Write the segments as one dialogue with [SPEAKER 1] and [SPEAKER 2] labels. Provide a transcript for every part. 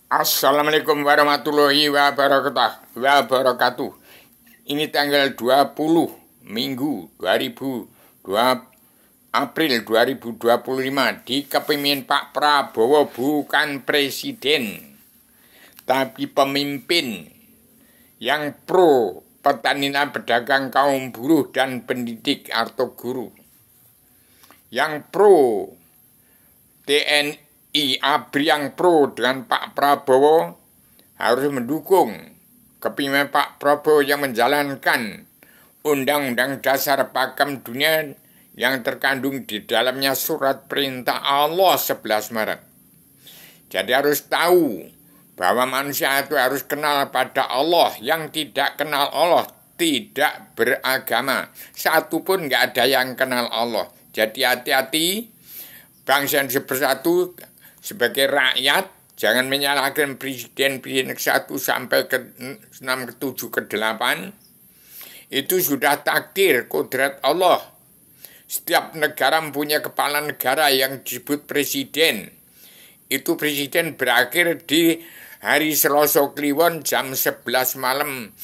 [SPEAKER 1] Assalamualaikum warahmatullahi wabarakatuh. Ini tanggal 20 Minggu 2002 April 2025 di kepemimpinan Pak Prabowo, bukan presiden tapi pemimpin yang pro petani, pedagang, kaum buruh dan pendidik atau guru, yang pro TNI ABRI, yang pro dengan Pak Prabowo harus mendukung kepemimpinan Pak Prabowo yang menjalankan Undang-Undang Dasar Pakem Dunia yang terkandung di dalamnya surat perintah Allah 11 Maret. Jadi harus tahu bahwa manusia itu harus kenal pada Allah. Yang tidak kenal Allah tidak beragama. Satu pun nggak ada yang kenal Allah. Jadi hati-hati, bangsa yang bersatu sebagai rakyat, jangan menyalahkan presiden ke-1 sampai ke-6, ke-7, ke-8. Itu sudah takdir kodrat Allah. Setiap negara mempunyai kepala negara yang disebut presiden. Itu presiden berakhir di hari Selasa Kliwon jam 11 malam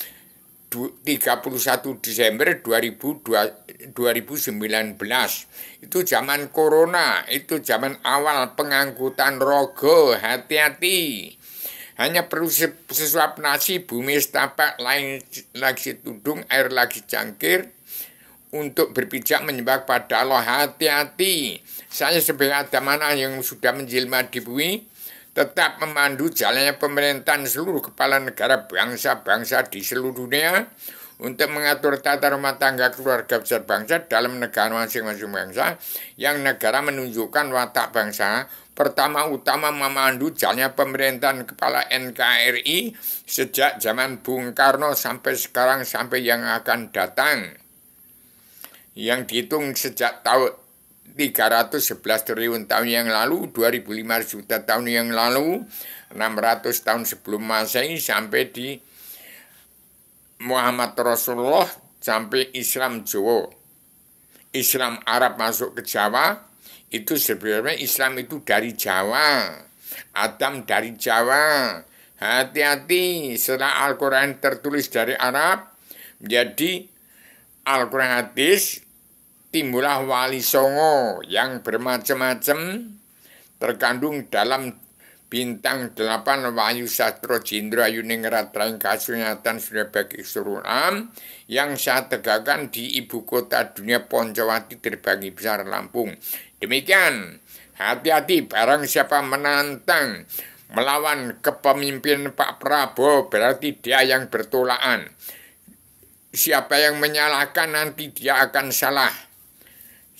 [SPEAKER 1] 31 Desember 2019. Itu zaman corona, itu zaman awal pengangkutan rogo. Hati-hati, hanya perlu sesuap nasi, bumi setapak, lain lagi tudung, air lagi cangkir, untuk berpijak menyembah pada Allah. Hati-hati, saya sebagai adamana yang sudah menjelma di bumi, tetap memandu jalannya pemerintahan seluruh kepala negara bangsa-bangsa di seluruh dunia untuk mengatur tata rumah tangga keluarga besar bangsa dalam negara masing-masing bangsa, yang negara menunjukkan watak bangsa. Pertama utama memandu jalannya pemerintahan kepala NKRI sejak zaman Bung Karno sampai sekarang, sampai yang akan datang, yang dihitung sejak tahun 311 triliun tahun yang lalu, 2.500 juta tahun yang lalu, 600 tahun sebelum Masehi, sampai di Muhammad Rasulullah, sampai Islam Jawa, Islam Arab masuk ke Jawa. Itu sebenarnya Islam itu dari Jawa, Adam dari Jawa. Hati-hati, setelah Al-Quran tertulis dari Arab menjadi Al-Quran hadis, timbullah wali songo yang bermacam-macam, terkandung dalam bintang 8 Wahyu Sastro Jindra Yuningrat Raing Kasunyatan sudah bagi keseluruhan, yang saya tegakkan di ibu kota dunia Poncowati terbagi besar Lampung. Demikian, hati-hati, barang siapa menantang melawan kepemimpinan Pak Prabowo berarti dia yang bertolakan. Siapa yang menyalahkan nanti dia akan salah.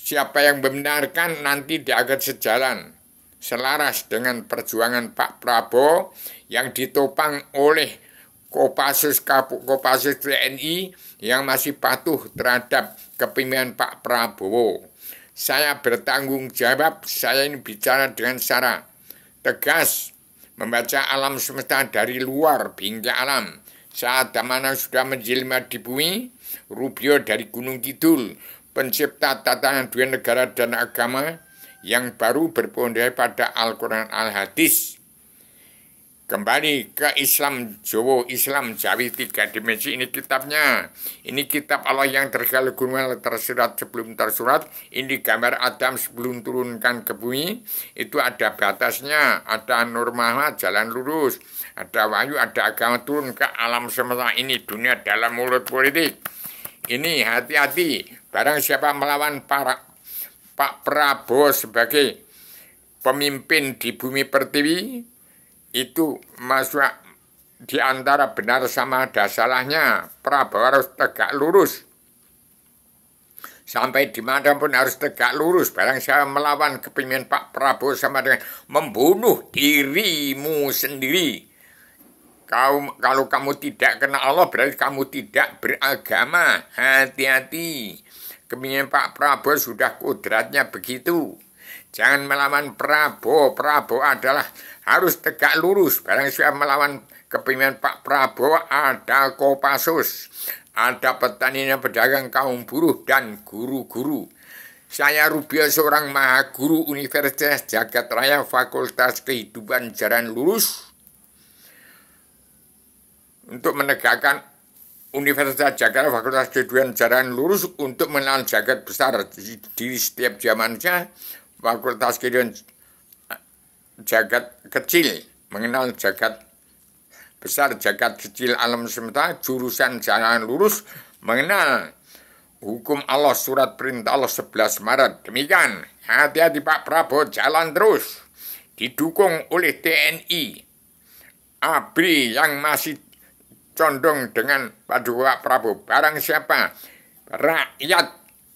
[SPEAKER 1] Siapa yang membenarkan nanti dia akan sejalan selaras dengan perjuangan Pak Prabowo yang ditopang oleh Kopassus TNI yang masih patuh terhadap kepemimpinan Pak Prabowo. Saya bertanggung jawab, saya ini bicara dengan secara tegas, membaca alam semesta dari luar bingkai alam. Saat mana sudah menjelma di bumi, Rubio dari Gunung Kidul, pencipta tatanan dua negara dan agama yang baru berpondasi pada Al-Quran Al-Hadis. Kembali ke Islam Jawa, Islam Jawi 3 dimensi. Ini kitabnya. Ini kitab Allah yang tergala-gala, tersurat sebelum tersurat. Ini gambar Adam sebelum turunkan ke bumi. Itu ada batasnya, ada norma, jalan lurus, ada wahyu, ada agama turun ke alam semesta ini, dunia dalam mulut politik. Ini hati-hati, barang siapa melawan Pak Prabowo sebagai pemimpin di bumi pertiwi, itu masuk di antara benar sama ada salahnya. Prabowo harus tegak lurus. Sampai dimanapun harus tegak lurus. Barang siapa melawan kepemimpinan Pak Prabowo sama dengan membunuh dirimu sendiri. Kalau kamu tidak kenal Allah berarti kamu tidak beragama. Hati-hati. Kepemimpinan Pak Prabowo sudah kodratnya begitu. Jangan melawan Prabowo. Prabowo adalah harus tegak lurus. Barang siapa melawan kepemimpinan Pak Prabowo, ada Kopassus, ada petani, pedagang, kaum buruh, dan guru-guru. Saya Rubio, seorang maha guru Universitas Jagat Raya, Fakultas Kehidupan Jalan Lurus, untuk menegakkan Universitas Jakarta Fakultas Kedokteran jalan lurus untuk mengenal jagat besar di setiap zamannya. Fakultas Kedokteran jagat kecil mengenal jagat besar, jagat kecil alam semesta. Jurusan jalan lurus mengenal hukum Allah, surat perintah Allah 11 Maret. Demikian, hati-hati Pak Prabowo, jalan terus. Didukung oleh TNI, ABRI yang masih condong dengan Pak Prabowo. Barang siapa rakyat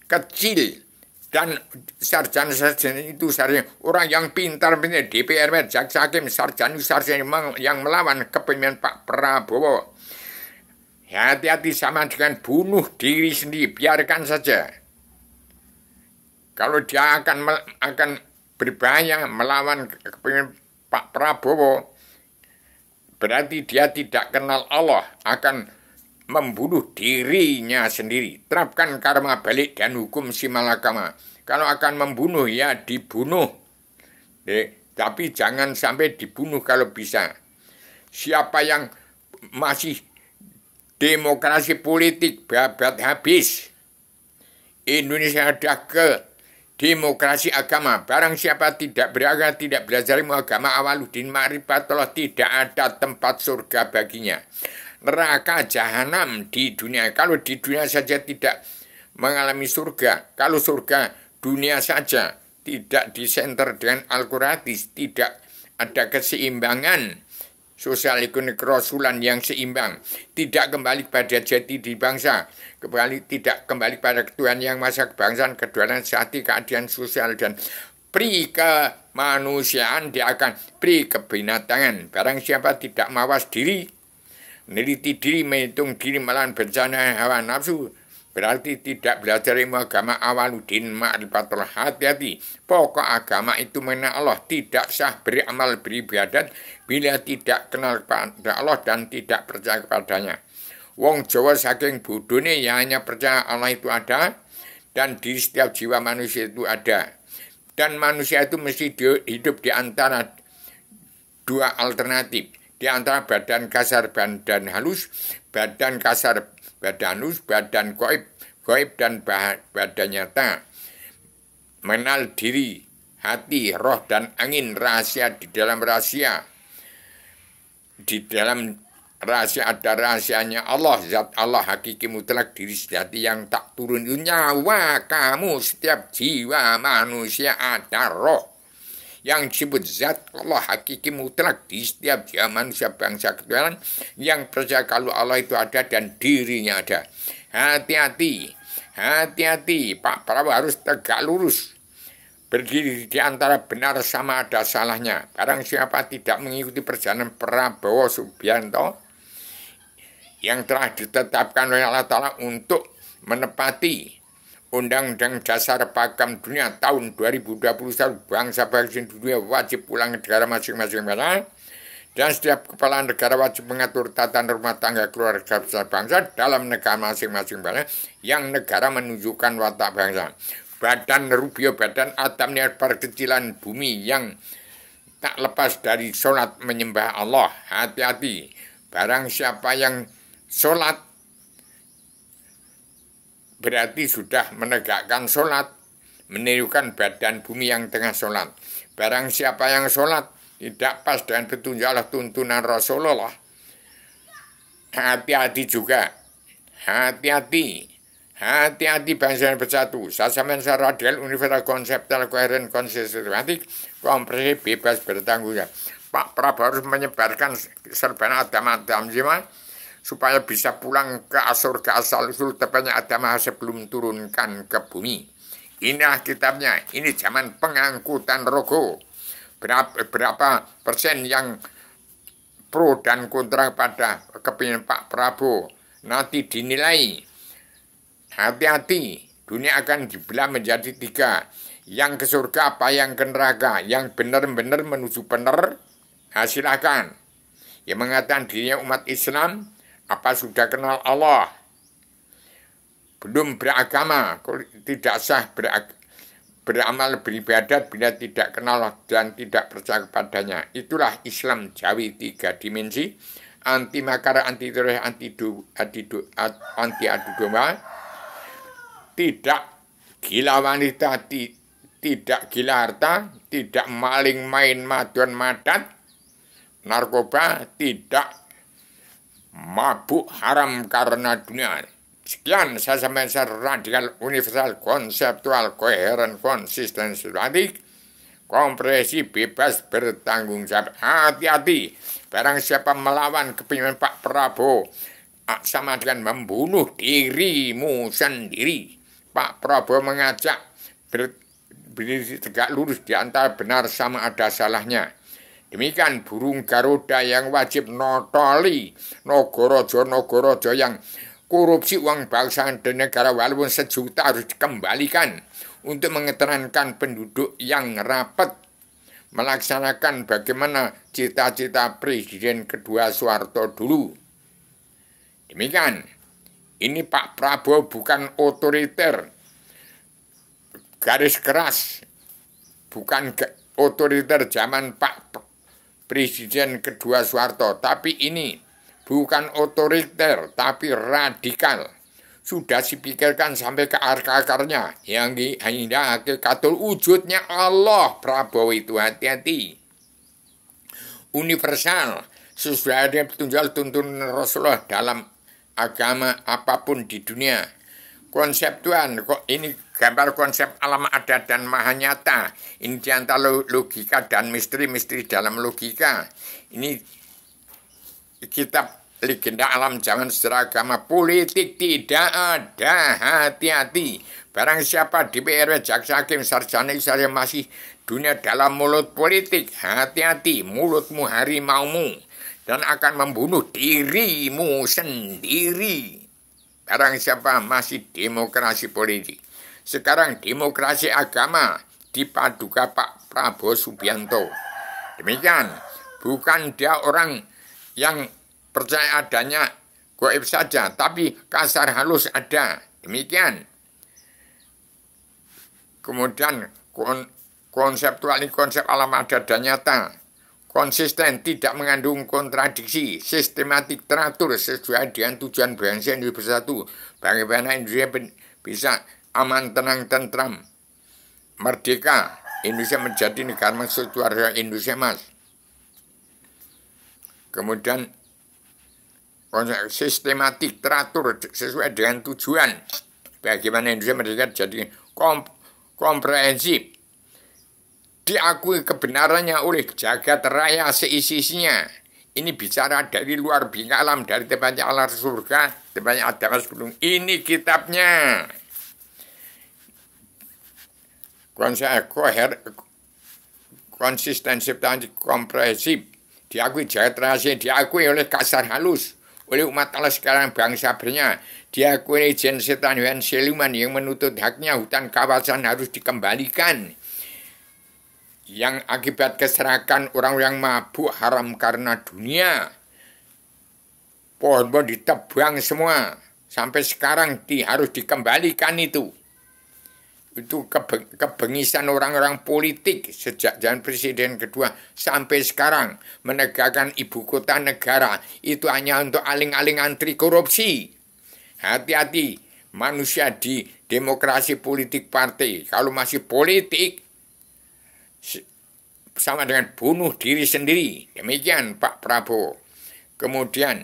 [SPEAKER 1] kecil dan sarjana-sarjana itu orang yang pintar-pintar, DPR, jaksa hakim, sarjana yang melawan kepemimpinan Pak Prabowo. Hati-hati sama dengan bunuh diri sendiri, biarkan saja. Kalau dia akan berbahaya melawan kepemimpinan Pak Prabowo, berarti dia tidak kenal Allah, akan membunuh dirinya sendiri. Terapkan karma balik dan hukum si malakama. Kalau akan membunuh, ya dibunuh. Tapi jangan sampai dibunuh kalau bisa. Siapa yang masih demokrasi politik babat habis, Indonesia ada ke demokrasi agama. Barang siapa tidak beragama, tidak belajar ilmu agama, awaluddin ma'rifatullah, tidak ada tempat surga baginya. Neraka jahanam di dunia. Kalau di dunia saja tidak mengalami surga, kalau surga dunia saja tidak disenter dengan Al-Quran, tidak ada keseimbangan sosial ekonomi kerasulan yang seimbang, tidak kembali pada jati di bangsa, tidak kembali pada ketuhanan yang masa kebangsaan, kedaulatan sehati, keadilan sosial, dan pri kemanusiaan, dia akan pri kebinatangan. Barang siapa tidak mawas diri, meneliti diri, menghitung diri, melawan bencana hawa nafsu, berarti tidak belajar ilmu agama, awaluddin ma'rifatullah. Hati-hati, pokok agama itu mengenal Allah. Tidak sah beramal beribadat bila tidak kenal kepada Allah dan tidak percaya kepadanya. Wong Jawa saking bodohnya ya hanya percaya Allah itu ada dan di setiap jiwa manusia itu ada. Dan manusia itu mesti hidup di antara dua alternatif. Di antara badan kasar, badan halus, badan kasar, badan halus, badan gaib dan badan nyata. Mengenal diri, hati, roh, dan angin, rahasia di dalam rahasia. Di dalam rahasia ada rahasianya Allah, zat Allah hakiki mutlak, diri sejati yang tak turun. Nyawa kamu, setiap jiwa manusia ada roh yang disebut zat Allah hakiki mutlak di setiap jiwa manusia bangsa ketuhanan yang percaya kalau Allah itu ada dan dirinya ada. Hati-hati, hati-hati, Pak Prabowo harus tegak lurus, berdiri di antara benar sama ada salahnya. Barang siapa tidak mengikuti perjalanan Prabowo Subianto yang telah ditetapkan oleh Allah Ta'ala untuk menepati Undang-Undang Dasar Pakem Dunia tahun 2021, bangsa-bangsa dunia wajib pulang ke negara masing-masing, dan setiap kepala negara wajib mengatur tata rumah tangga keluarga besar bangsa dalam negara masing-masing, yang negara menunjukkan watak bangsa. Badan Rubio, badan atomnya perkecilan bumi yang tak lepas dari sholat menyembah Allah. Hati-hati, barang siapa yang sholat berarti sudah menegakkan sholat, menirukan badan bumi yang tengah sholat. Barang siapa yang sholat tidak pas dengan petunjuk Allah, tuntunan Rasulullah, hati-hati juga. Hati-hati, hati-hati bangsa yang bersatu. Sasamen secara radial, universal, konseptual, koheren, konsistematik, komprehensif, bebas, bertanggung jawab. Pak Prabowo harus menyebarkan serban agama-agama supaya bisa pulang ke surga asal-usul tepatnya agama sebelum turunkan ke bumi. Inilah kitabnya. Ini zaman pengangkutan rogo. Berapa persen yang pro dan kontra pada kepemimpinan Pak Prabowo. Nanti dinilai. Hati-hati. Dunia akan dibelah menjadi 3. Yang ke surga apa yang ke neraka. Yang benar-benar menuju benar. Silakan. Yang mengatakan dirinya umat Islam, apa sudah kenal Allah? Belum beragama, tidak sah beramal beribadat bila tidak kenal dan tidak percaya kepadanya. Itulah Islam Jawi 3 dimensi. anti makar, anti teroris, anti adu domba, tidak gila wanita, tidak gila harta, tidak maling main madon madat, narkoba, tidak mabuk haram karena dunia. Sekian saya sampaikan secara radikal, universal, konseptual, koheren, konsisten, sistematik, komprehensif, bebas, bertanggung jawab. Hati-hati, barang siapa melawan kepemimpinan Pak Prabowo sama dengan membunuh dirimu sendiri. Pak Prabowo mengajak berdiri tegak lurus di antara benar sama ada salahnya. Demikian burung Garuda yang wajib notoli Nogorojo yang korupsi uang bangsa dan negara walaupun sejuta harus dikembalikan untuk mengeterankan penduduk yang rapat melaksanakan bagaimana cita-cita Presiden kedua Soeharto dulu. Demikian, ini Pak Prabowo bukan otoriter, garis keras, bukan otoriter zaman Pak Presiden kedua Soeharto, tapi ini bukan otoriter, tapi radikal. Sudah dipikirkan sampai ke akar-akarnya. Yang hingga hakikatul wujudnya Allah Prabowo itu, hati-hati. Universal, sesuai dengan petunjuk tuntunan Rasulullah dalam agama apapun di dunia. Konseptual, kok ini gambar konsep alam adat dan maha nyata. Ini diantara logika dan misteri-misteri dalam logika. Ini kitab legenda alam zaman sejarah agama politik tidak ada, hati-hati. Barang siapa DPR, jaksa hakim, sarjana saya masih dunia dalam mulut politik, hati-hati, mulutmu harimaumu dan akan membunuh dirimu sendiri. Barang siapa masih demokrasi politik. Sekarang demokrasi agama dipadukan Pak Prabowo Subianto. Demikian, bukan dia orang yang percaya adanya gaib saja, tapi kasar halus ada. Demikian. Kemudian konseptual ini konsep alam adat dan nyata. Konsisten, tidak mengandung kontradiksi, sistematik, teratur sesuai dengan tujuan bangsa Indonesia bersatu. Bagaimana Indonesia bisa aman, tenang, tentram, merdeka. Indonesia menjadi negara maksud warga Indonesia, Mas. Kemudian sistematik, teratur sesuai dengan tujuan. Bagaimana Indonesia merdeka jadi komprehensif. Diakui kebenarannya oleh jagat raya seisi-isinya. Ini bicara dari luar bingkai alam, dari tempatnya alam surga, tempatnya ada sebelum. Ini kitabnya. Konsistensi dan komprehensif. Diakui jagat raya, diakui oleh kasar halus. Oleh umat Allah sekarang bangsa bernya. Diakui oleh Jen Setan dan Siluman yang menuntut haknya hutan kawasan harus dikembalikan. Yang akibat keserakan orang-orang mabuk haram karena dunia. Pohon-pohon ditebang semua. Sampai sekarang harus dikembalikan itu. Itu kebengisan orang-orang politik sejak zaman Presiden kedua sampai sekarang. Menegakkan ibu kota negara. Itu hanya untuk aling-aling anti korupsi. Hati-hati manusia di demokrasi politik partai. Kalau masih politik, sama dengan bunuh diri sendiri. Demikian Pak Prabowo. Kemudian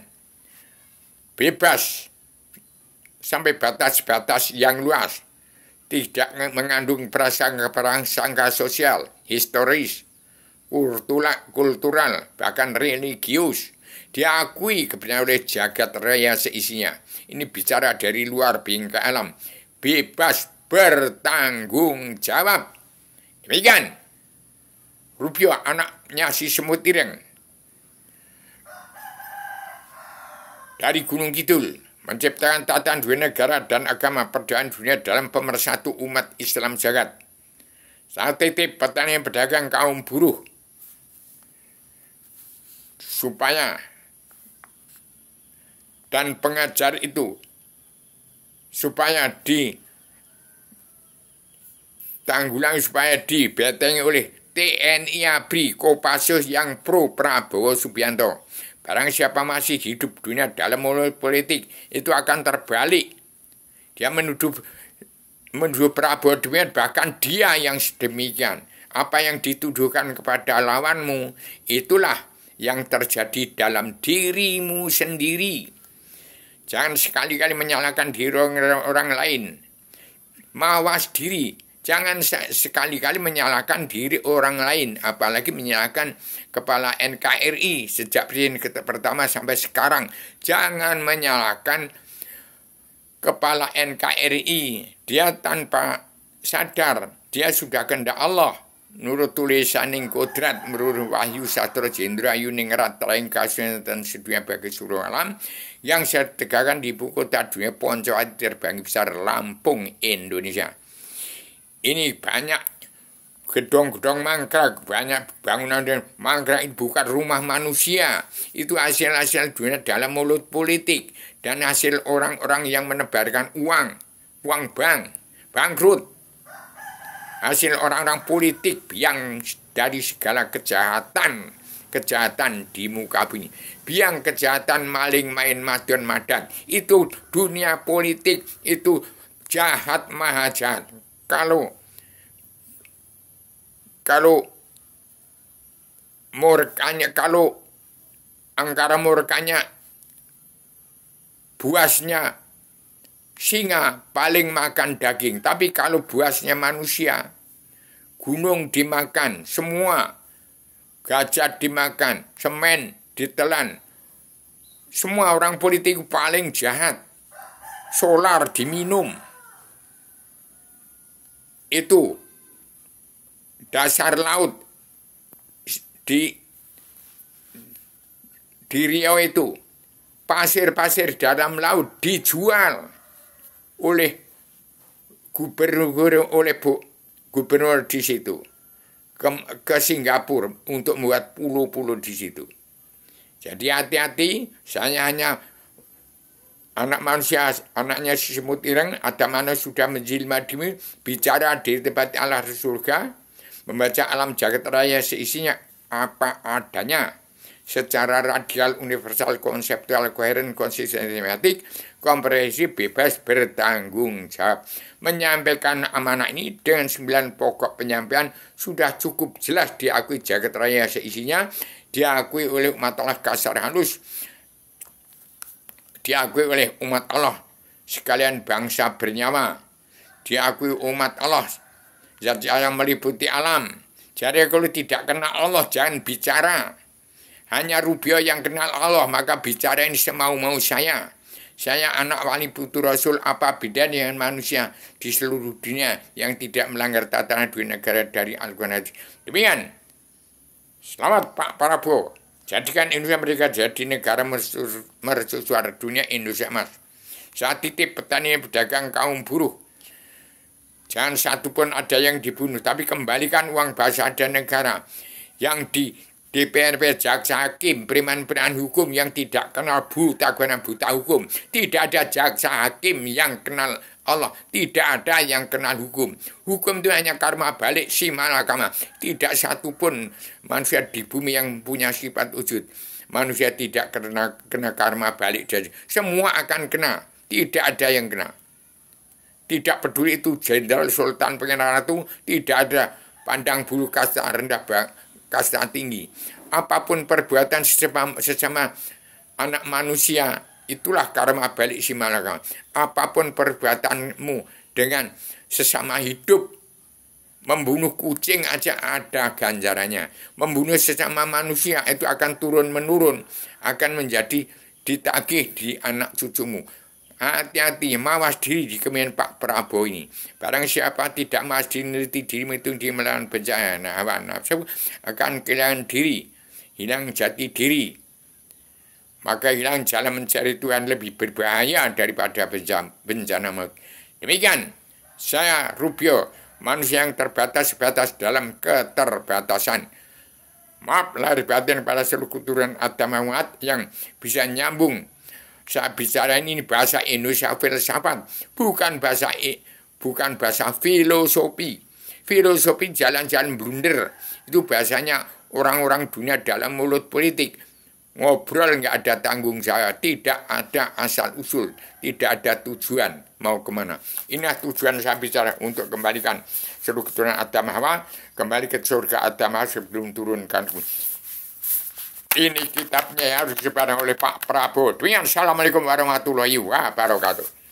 [SPEAKER 1] bebas sampai batas-batas yang luas. Tidak mengandung prasangka sosial, historis, kultural, bahkan religius. Diakui kebenaran oleh jagat raya seisinya. Ini bicara dari luar bingkai alam. Bebas bertanggung jawab. Demikian. Rubio anaknya si semut ireng dari Gunung Kidul menciptakan tatanan dua negara dan agama perdamaian dunia dalam pemersatu umat Islam jagat. Saat titip petani pedagang kaum buruh supaya dan pengajar itu supaya ditanggulangi, supaya dibetengi oleh TNI ABRI Kopassus yang pro Prabowo Subianto. Barang siapa masih hidup dunia dalam mulut politik, itu akan terbalik. Dia menuduh Prabowo demikian, bahkan dia yang sedemikian. Apa yang dituduhkan kepada lawanmu, itulah yang terjadi dalam dirimu sendiri. Jangan sekali-kali menyalahkan diri orang lain. Mawas diri. Jangan sekali-kali menyalahkan diri orang lain, apalagi menyalahkan kepala NKRI sejak presiden pertama sampai sekarang. Jangan menyalahkan kepala NKRI. Dia tanpa sadar, dia sudah kehendak Allah. Menurut tulisaning kodrat, menurut wahyu satra jendra yuningrat telaing kasunan dan sedunia bagi seluruh alam, yang saya tegakkan di ibu kota dunia Poncowati terbang besar Lampung, Indonesia. Ini banyak gedong-gedong mangkrak, banyak bangunan dan mangkrak itu bukan rumah manusia. Itu hasil-hasil dunia dalam mulut politik dan hasil orang-orang yang menebarkan uang bank, bangkrut. Hasil orang-orang politik yang dari segala kejahatan di muka bumi. Biang kejahatan maling main madon madan. Itu dunia politik, itu jahat maha jahat. Kalau angkara murkanya buasnya singa paling makan daging, tapi kalau buasnya manusia, gunung dimakan semua, gajah dimakan, semen ditelan, semua orang politik paling jahat, solar diminum. Itu dasar laut di Riau itu, pasir-pasir dalam laut dijual oleh gubernur di situ ke Singapura untuk membuat pulau-pulau di situ. Jadi hati-hati, saya hanya anak manusia, anaknya si semut ireng, ada mana sudah menjelma diri, bicara di tempat Allah surga, membaca alam jagat raya seisinya apa adanya, secara radial, universal, konseptual, koheren, konsisten, tematik, komprehensif, bebas, bertanggung jawab. Menyampaikan amanah ini dengan 9 pokok penyampaian sudah cukup jelas diakui jagat raya seisinya, diakui oleh umat Allah kasar halus, diakui oleh umat Allah sekalian bangsa bernyawa, diakui umat Allah zat yang meliputi alam. Jadi kalau tidak kenal Allah jangan bicara. Hanya Rubio yang kenal Allah, maka bicara ini semau-mau saya. Saya anak wali putu Rasul, apa beda dengan manusia di seluruh dunia yang tidak melanggar tatanan dua negara dari Al-Quran. Demikian. Selamat Pak Prabowo. Jadikan Indonesia mereka jadi negara mercusuar dunia Indonesia Mas. Saat titip petani pedagang kaum buruh. Jangan satupun ada yang dibunuh, tapi kembalikan uang bangsa dan negara. Yang di DPRP, jaksa hakim, preman-preman hukum yang tidak kenal buta hukum. Tidak ada jaksa hakim yang kenal Allah. Tidak ada yang kenal hukum. Hukum itu hanya karma balik si malakama. Tidak satupun manusia di bumi yang punya sifat wujud. Manusia tidak kena karma balik. Semua akan kena. Tidak ada yang kena. Tidak peduli itu jenderal, sultan, pengen ratu. Tidak ada pandang bulu kasta rendah, kasta tinggi. Apapun perbuatan sesama anak manusia, itulah karma balik si malakama. Apapun perbuatanmu dengan sesama hidup, membunuh kucing aja ada ganjarannya. Membunuh sesama manusia itu akan turun-menurun, akan menjadi ditagih di anak cucumu. Hati-hati, mawas diri di kemen Pak Prabowo ini. Barang siapa tidak mawas diri, meneliti diri, itu di melawan bencana hawa nafsu, akan kehilangan diri, hilang jati diri. Maka hilang jalan mencari Tuhan lebih berbahaya daripada bencana maut. Demikian, saya Rubio, manusia yang terbatas-batas dalam keterbatasan. Maaf lahir batin pada seluruh keturunan Adam Muhammad yang bisa nyambung. Saya bicara ini bahasa Indonesia filsafat, bukan bahasa filosofi. Filosofi jalan-jalan blunder, itu bahasanya orang-orang dunia dalam mulut politik. Ngobrol nggak ada tanggung jawab, tidak ada asal usul, tidak ada tujuan mau kemana. Inilah tujuan saya bicara untuk kembalikan seluruh keturunan Adam Hawa kembali ke surga Adam Hawa sebelum turunkan. Ini kitabnya yang harus disebarkan oleh Pak Prabowo. Assalamualaikum warahmatullahi wabarakatuh.